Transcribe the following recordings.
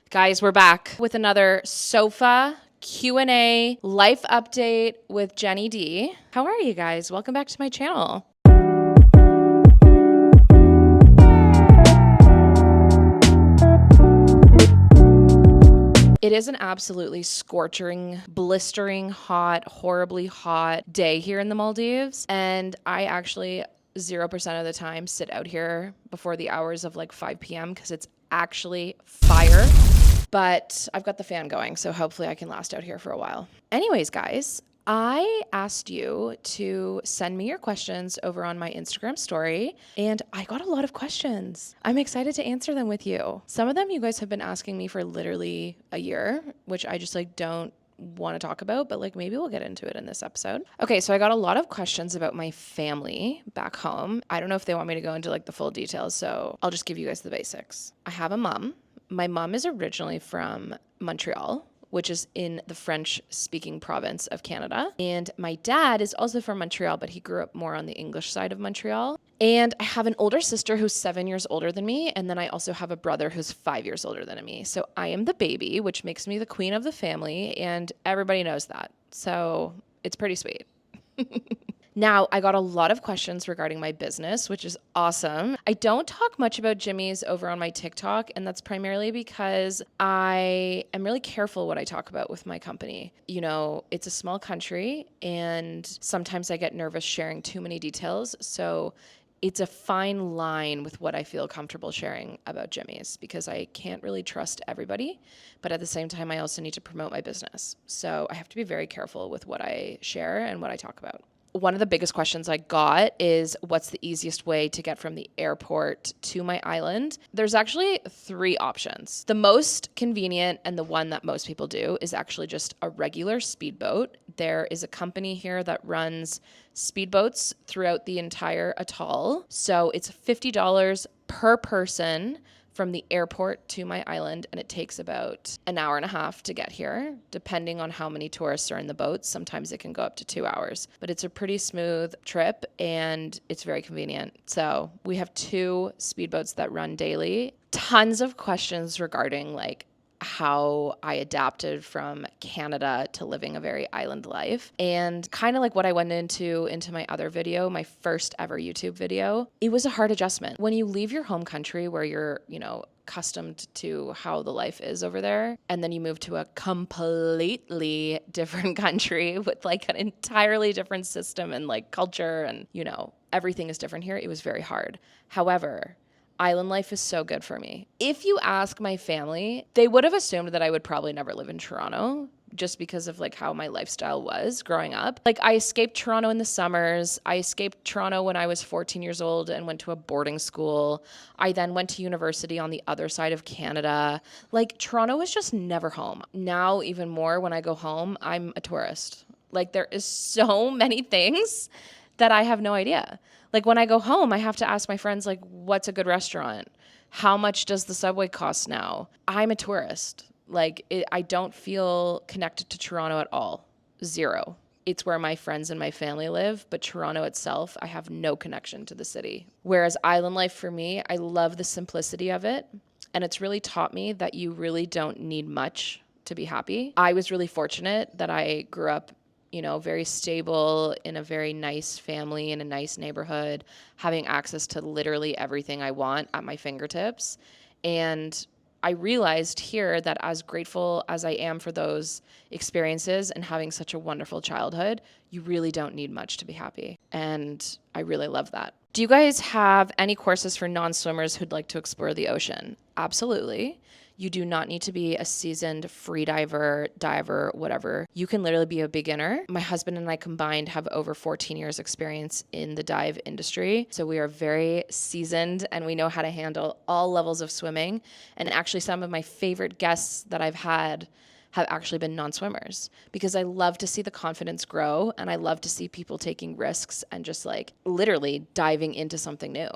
Guys, we're back with another sofa Q&A life update with Jenny D. How are you guys? Welcome back to my channel. It is an absolutely scorching, blistering hot, horribly hot day here in the Maldives. And I actually 0% of the time sit out here before the hours of like 5 p.m. because it's actually fire. But I've got the fan going, so hopefully I can last out here for a while. Anyways, guys, I asked you to send me your questions over on my Instagram story, and I got a lot of questions. I'm excited to answer them with you. Some of them you guys have been asking me for literally a year, which I just don't want to talk about, but maybe we'll get into it in this episode. Okay, so I got a lot of questions about my family back home. I don't know if they want me to go into the full details, so I'll just give you guys the basics. I have a mom. My mom is originally from Montreal, which is in the French-speaking province of Canada. And my dad is also from Montreal, but he grew up more on the English side of Montreal. And I have an older sister who's 7 years older than me. And then I also have a brother who's 5 years older than me. So I am the baby, which makes me the queen of the family. And everybody knows that. So it's pretty sweet. Now, I got a lot of questions regarding my business, which is awesome. I don't talk much about Jimmy's over on my TikTok, and that's primarily because I am really careful what I talk about with my company. You know, it's a small country, and sometimes I get nervous sharing too many details. So it's a fine line with what I feel comfortable sharing about Jimmy's because I can't really trust everybody, but at the same time, I also need to promote my business. So I have to be very careful with what I share and what I talk about. One of the biggest questions I got is what's the easiest way to get from the airport to my island? There's actually 3 options. The most convenient and the one that most people do is actually just a regular speedboat. There is a company here that runs speedboats throughout the entire atoll. So it's $50 per person from the airport to my island, and it takes about an hour and a half to get here, depending on how many tourists are in the boats. Sometimes it can go up to 2 hours, but it's a pretty smooth trip and it's very convenient. So we have 2 speedboats that run daily. Tons of questions regarding how I adapted from Canada to living a very island life. And kind of like what I went into my other video, my first ever YouTube video, it was a hard adjustment. When you leave your home country where you're, accustomed to how the life is over there, and then you move to a completely different country with an entirely different system and culture and, everything is different here. It was very hard. However, island life is so good for me. If you ask my family, they would have assumed that I would probably never live in Toronto just because of how my lifestyle was growing up. I escaped Toronto in the summers. I escaped Toronto when I was 14 years old and went to a boarding school. I then went to university on the other side of Canada. Toronto was just never home. Now, even more when I go home, I'm a tourist. There is so many things that I have no idea. When I go home, I have to ask my friends, what's a good restaurant? How much does the subway cost now? I'm a tourist. I don't feel connected to Toronto at all. 0. It's where my friends and my family live, but Toronto itself, I have no connection to the city. Whereas island life for me, I love the simplicity of it. And it's really taught me that you really don't need much to be happy. I was really fortunate that I grew up very stable in a very nice family in a nice neighborhood, having access to literally everything I want at my fingertips. And I realized here that as grateful as I am for those experiences and having such a wonderful childhood, you really don't need much to be happy. And I really love that. Do you guys have any courses for non-swimmers who'd like to explore the ocean? Absolutely. You do not need to be a seasoned free diver, whatever. You can literally be a beginner. My husband and I combined have over 14 years experience in the dive industry. So we are very seasoned and we know how to handle all levels of swimming. And actually some of my favorite guests that I've had have actually been non-swimmers because I love to see the confidence grow and I love to see people taking risks and just literally diving into something new.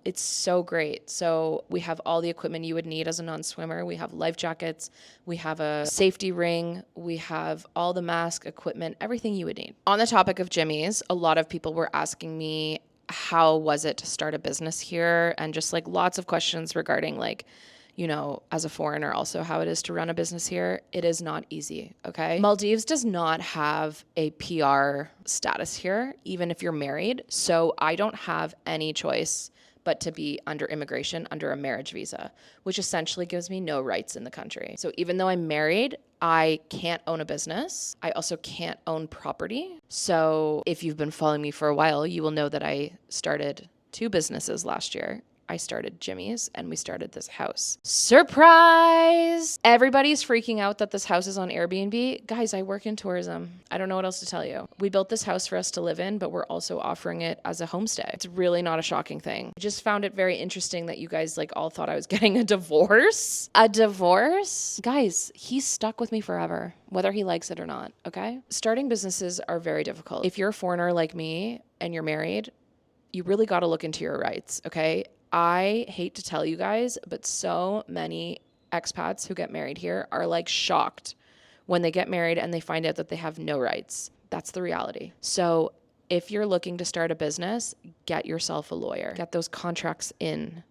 It's so great. So we have all the equipment you would need as a non-swimmer. We have life jackets, we have a safety ring, we have all the mask equipment, everything you would need. On the topic of Jimmy's, a lot of people were asking me, how was it to start a business here? And just lots of questions regarding as a foreigner also how it is to run a business here. It is not easy, okay? Maldives does not have a PR status here, even if you're married. So I don't have any choice but to be under immigration, under a marriage visa, which essentially gives me no rights in the country. So even though I'm married, I can't own a business. I also can't own property. So if you've been following me for a while, you will know that I started 2 businesses last year. I started Jimmy's and we started this house. Surprise! Everybody's freaking out that this house is on Airbnb. Guys, I work in tourism. I don't know what else to tell you. We built this house for us to live in, but we're also offering it as a homestay. It's really not a shocking thing. I just found it very interesting that you guys all thought I was getting a divorce. A divorce? Guys, he's stuck with me forever, whether he likes it or not, okay? Starting businesses are very difficult. If you're a foreigner like me and you're married, you really got to look into your rights, okay? I hate to tell you guys, but so many expats who get married here are shocked when they get married and they find out that they have no rights. That's the reality. So if you're looking to start a business, get yourself a lawyer. Get those contracts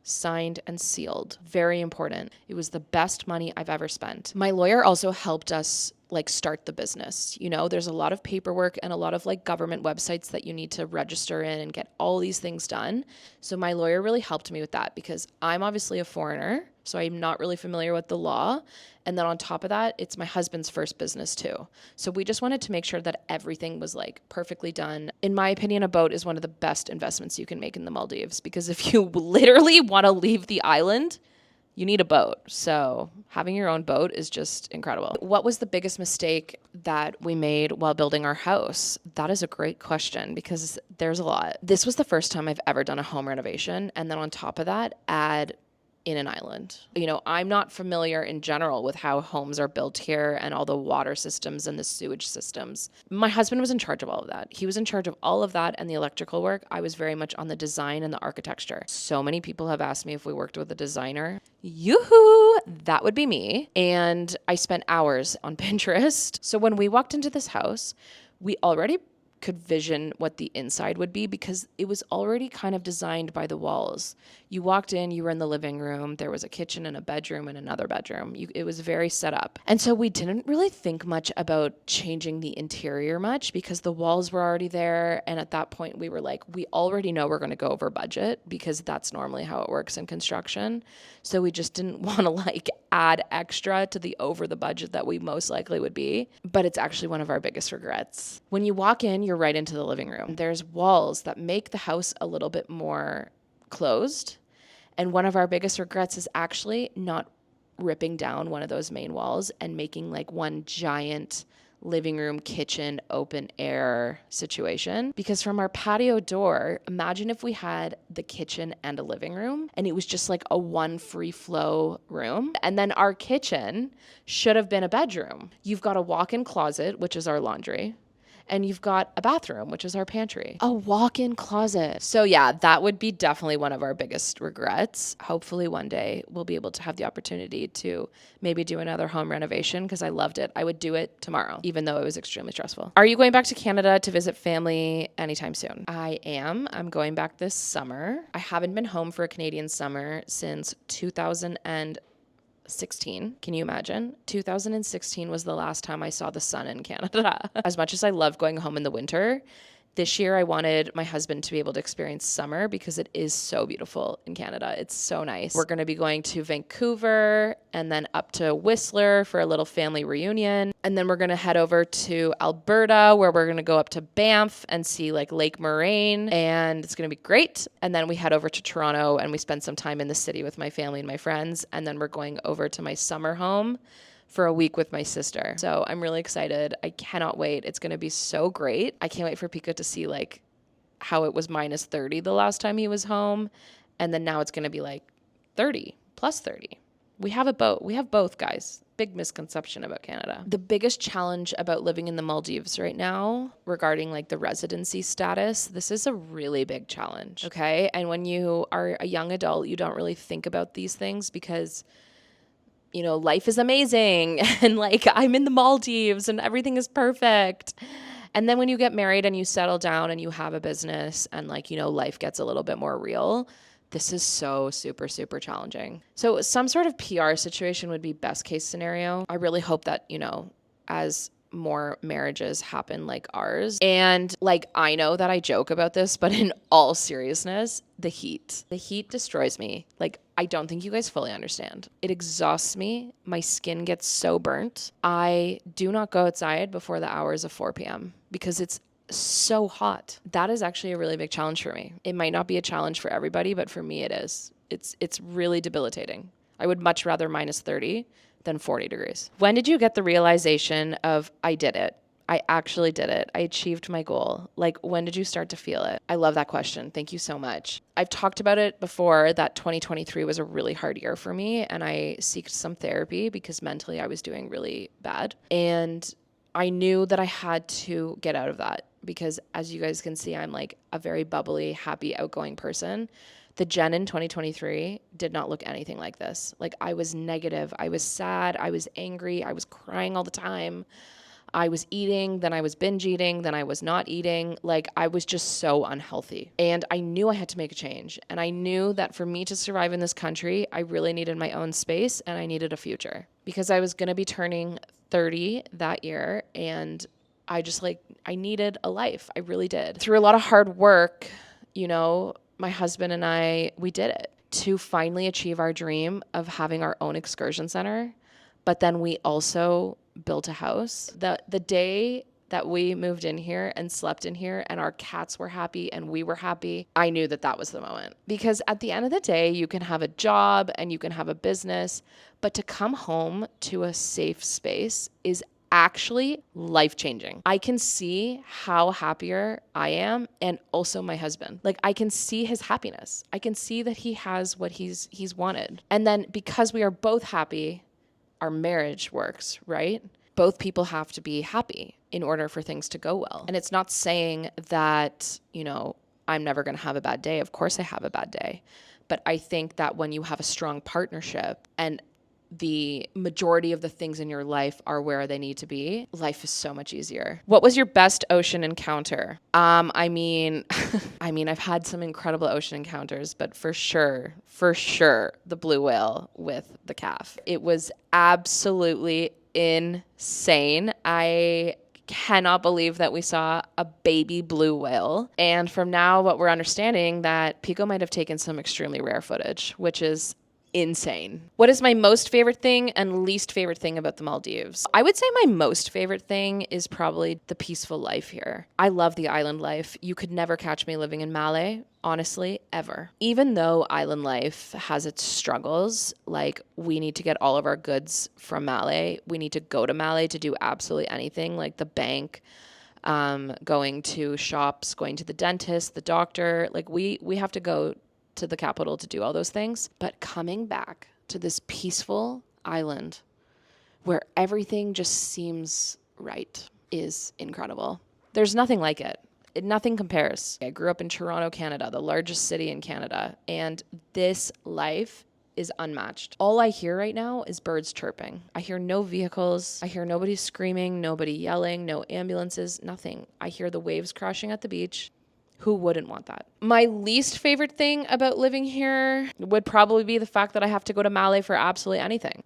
signed and sealed. Very important. It was the best money I've ever spent. My lawyer also helped us start the business. There's a lot of paperwork and a lot of government websites that you need to register in and get all these things done. So my lawyer really helped me with that because I'm obviously a foreigner, so I'm not really familiar with the law. And then on top of that, it's my husband's first business too. So we just wanted to make sure that everything was perfectly done. In my opinion, a boat is one of the best investments you can make in the Maldives because if you literally want to leave the island, you need a boat. So having your own boat is just incredible. What was the biggest mistake that we made while building our house? That is a great question because there's a lot. This was the first time I've ever done a home renovation. And then on top of that, add in an island. I'm not familiar in general with how homes are built here and all the water systems and the sewage systems. My husband was in charge of all of that. He was in charge of all of that and the electrical work. I was very much on the design and the architecture. So many people have asked me if we worked with a designer. Yoo-hoo! That would be me. And I spent hours on Pinterest. So when we walked into this house, we already could vision what the inside would be because it was already kind of designed by the walls. You walked in, you were in the living room, there was a kitchen and a bedroom and another bedroom. It was very set up. And so we didn't really think much about changing the interior much because the walls were already there. And at that point we were we already know we're going to go over budget because that's normally how it works in construction. So we just didn't want to add extra to the over the budget that we most likely would be. But it's actually one of our biggest regrets. When you walk in, you're right into the living room. There's walls that make the house a little bit more closed. And one of our biggest regrets is actually not ripping down one of those main walls and making one giant living room, kitchen, open air situation. Because from our patio door, imagine if we had the kitchen and a living room and it was just a one free flow room. And then our kitchen should have been a bedroom. You've got a walk-in closet, which is our laundry. And you've got a bathroom, which is our pantry. A walk-in closet. So yeah, that would be definitely one of our biggest regrets. Hopefully one day we'll be able to have the opportunity to maybe do another home renovation because I loved it. I would do it tomorrow, even though it was extremely stressful. Are you going back to Canada to visit family anytime soon? I am. I'm going back this summer. I haven't been home for a Canadian summer since 2016. Can you imagine? 2016 was the last time I saw the sun in Canada. As much as I love going home in the winter, this year I wanted my husband to be able to experience summer because it is so beautiful in Canada. It's so nice. We're going to be going to Vancouver and then up to Whistler for a little family reunion. And then we're going to head over to Alberta where we're going to go up to Banff and see Lake Moraine. And it's going to be great. And then we head over to Toronto and we spend some time in the city with my family and my friends. And then we're going over to my summer home for a week with my sister. So I'm really excited. I cannot wait. It's going to be so great. I can't wait for Pika to see how it was minus 30 the last time he was home. And then now it's going to be 30 plus 30. We have a boat. We have both, guys. Big misconception about Canada. The biggest challenge about living in the Maldives right now regarding the residency status, this is a really big challenge. Okay. And when you are a young adult, you don't really think about these things because life is amazing and I'm in the Maldives and everything is perfect. And then when you get married and you settle down and you have a business and life gets a little bit more real, This is so super, super challenging. So some sort of PR situation would be best case scenario. I really hope that, as more marriages happen like ours. And like, I know that I joke about this, but in all seriousness, the heat destroys me. Like, I don't think you guys fully understand. It exhausts me. My skin gets so burnt. I do not go outside before the hours of 4 p.m. because it's so hot. That is actually a really big challenge for me. It might not be a challenge for everybody, but for me it is. It's really debilitating. I would much rather minus 30 than 40 degrees. When did you get the realization of I did it? I actually did it. I achieved my goal. Like, when did you start to feel it? I love that question. Thank you so much. I've talked about it before that 2023 was a really hard year for me, and I sought some therapy because mentally I was doing really bad. And I knew that I had to get out of that because, as you guys can see, I'm like a very bubbly, happy, outgoing person. The Jen in 2023 did not look anything like this. Like, I was negative. I was sad. I was angry. I was crying all the time. I was eating, then I was binge eating, then I was not eating. Like, I was just so unhealthy. And I knew I had to make a change. And I knew that for me to survive in this country, I really needed my own space and I needed a future because I was going to be turning 30 that year. And I needed a life. I really did. Through a lot of hard work, my husband and I, we did it to finally achieve our dream of having our own excursion center. But then we also built a house. The day that we moved in here and slept in here and our cats were happy and we were happy, I knew that that was the moment. Because at the end of the day, you can have a job and you can have a business, but to come home to a safe space is actually life-changing. I can see how happier I am and also my husband. Like, I can see his happiness. I can see that he has what he's wanted. And then because we are both happy, our marriage works, right? Both people have to be happy in order for things to go well. And it's not saying that, I'm never going to have a bad day. Of course I have a bad day. But I think that when you have a strong partnership and the majority of the things in your life are where they need to be, life is so much easier. What was your best ocean encounter? I mean, I've had some incredible ocean encounters, but for sure, the blue whale with the calf. It was absolutely insane. I cannot believe that we saw a baby blue whale. And from now, what we're understanding that Pico might have taken some extremely rare footage, which is insane. What is my most favorite thing and least favorite thing about the Maldives? I would say my most favorite thing is probably the peaceful life here. I love the island life. You could never catch me living in Malé, honestly, ever. Even though island life has its struggles, like we need to get all of our goods from Malé. We need to go to Malé to do absolutely anything, like the bank, going to shops, going to the dentist, the doctor. Like we have to go to the capital to do all those things. But coming back to this peaceful island where everything just seems right is incredible. There's nothing like it. Nothing compares. I grew up in Toronto, Canada, the largest city in Canada, and this life is unmatched. All I hear right now is birds chirping. I hear no vehicles. I hear nobody screaming, nobody yelling, no ambulances, nothing. I hear the waves crashing at the beach. Who wouldn't want that? My least favorite thing about living here would probably be the fact that I have to go to Malé for absolutely anything.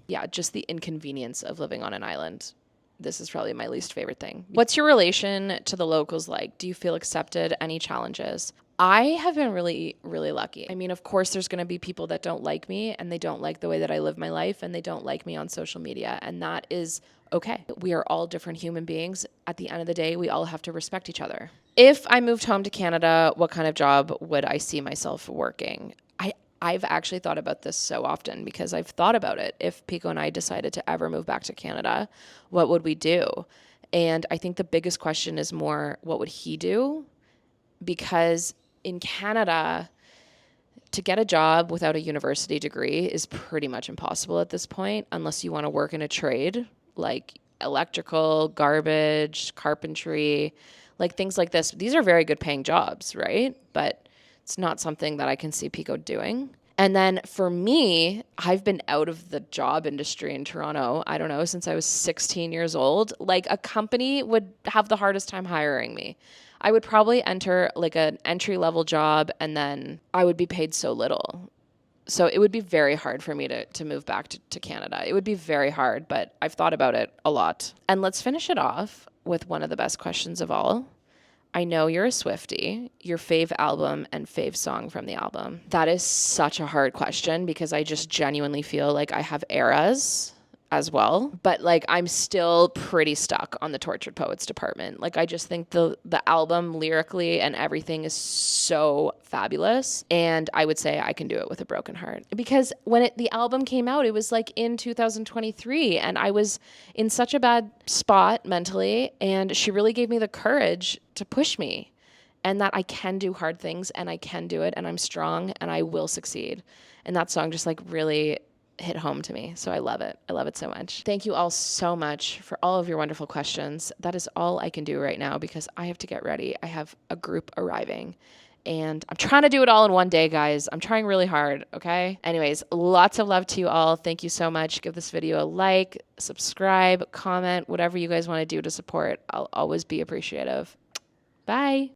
Yeah, just the inconvenience of living on an island. This is probably my least favorite thing. What's your relation to the locals like? Do you feel accepted? Any challenges? I have been really, really lucky. I mean, of course, there's going to be people that don't like me and they don't like the way that I live my life and they don't like me on social media. And that is okay. We are all different human beings. At the end of the day, we all have to respect each other. If I moved home to Canada, what kind of job would I see myself working? I've actually thought about this so often because I've thought about it. If Pico and I decided to ever move back to Canada, what would we do? And I think the biggest question is more, what would he do? Because in Canada, to get a job without a university degree is pretty much impossible at this point, unless you want to work in a trade like electrical, garbage, carpentry, like things like this. These are very good paying jobs, right? But it's not something that I can see Pico doing. And then for me, I've been out of the job industry in Toronto, I don't know, since I was 16 years old. Like a company would have the hardest time hiring me. I would probably enter like an entry level job and then I would be paid so little. So it would be very hard for me to move back to Canada. It would be very hard, but I've thought about it a lot. And let's finish it off with one of the best questions of all. I know you're a Swiftie, your fave album and fave song from the album. That is such a hard question because I just genuinely feel like I have eras as well, but like I'm still pretty stuck on the Tortured Poets department. Like I just think the album lyrically and everything is so fabulous, and I would say I can do it with a broken heart because when the album came out, it was like in 2023, and I was in such a bad spot mentally, and she really gave me the courage to push me, and that I can do hard things and I can do it, and I'm strong and I will succeed. And that song just like really hit home to me. So I love it. I love it so much. Thank you all so much for all of your wonderful questions. That is all I can do right now because I have to get ready. I have a group arriving and I'm trying to do it all in one day, guys. I'm trying really hard, okay? Anyways, lots of love to you all. Thank you so much. Give this video a like, subscribe, comment, whatever you guys want to do to support. I'll always be appreciative. Bye.